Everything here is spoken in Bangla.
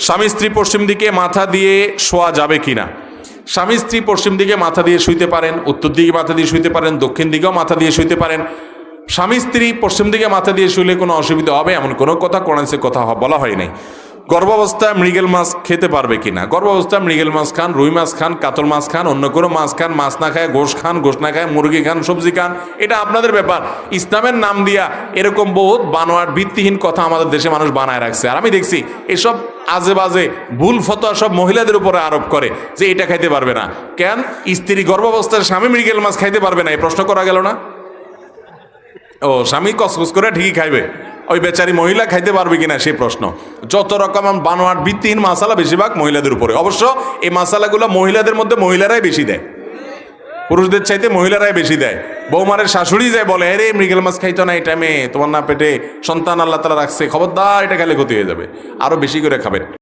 স্বামী স্ত্রী পশ্চিম দিকে মাথা দিয়ে শোয়া যাবে কিনা? স্বামী স্ত্রী পশ্চিম দিকে মাথা দিয়ে শুইতে পারেন, উত্তর দিকে মাথা দিয়ে শুইতে পারেন, দক্ষিণ দিকেও মাথা দিয়ে শুইতে পারেন। স্বামী স্ত্রী পশ্চিম দিকে মাথা দিয়ে শুইলে কোনো অসুবিধা হবে এমন কোনো কথা কোরআনে কথা বলা হয় নাই। গর্ভাবস্থায় মৃগেল মাছ খেতে পারবে কিনা? গর্ভাবস্থায় মৃগেল মাছ খান, রুই মাছ খান, কাতল মাছ খান, অন্য কোনো মাছ খান, মাছ না খায় গোশ খান, গোশ না খায় মুরগি খান, সবজি খান, এটা আপনাদের ব্যাপার। ইসলামের নাম দিয়া এরকম বহুত বানোয়ার ভিত্তিহীন কথা আমাদের দেশে মানুষ বানায় রাখছে। আর আমি দেখছি এসব আজে বাজে ভুল ফতোয়া সব মহিলাদের উপরে আরোপ করে যে এটা খাইতে পারবে না। কেন? স্ত্রী গর্ভাবস্থায় স্বামী মৃগেল মাছ খাইতে পারবে না, এই প্রশ্ন করা গেল না? ও স্বামী কসকস করে ঠিকই খাইবে, ওই বেচারি মহিলা খাইতে পারবে কিনা সেই প্রশ্ন। যত রকম বানোয়াট ভিত্তিহীন মাসালা বেশিরভাগ মহিলাদের উপরে। অবশ্য এই মাসালাগুলো মহিলাদের মধ্যে মহিলারাই বেশি দেয়, পুরুষদের চাইতে মহিলারাই বেশি দেয়। বৌমারের শাশুড়ি যায় বলে, আরে মৃগেল মাছ খাইতো না এই টাইমে, তোমার না পেটে সন্তান আল্লাহ তাআলা রাখছে, খবরদার এটা খেলে ক্ষতি হয়ে যাবে, আরো বেশি করে খাবেন।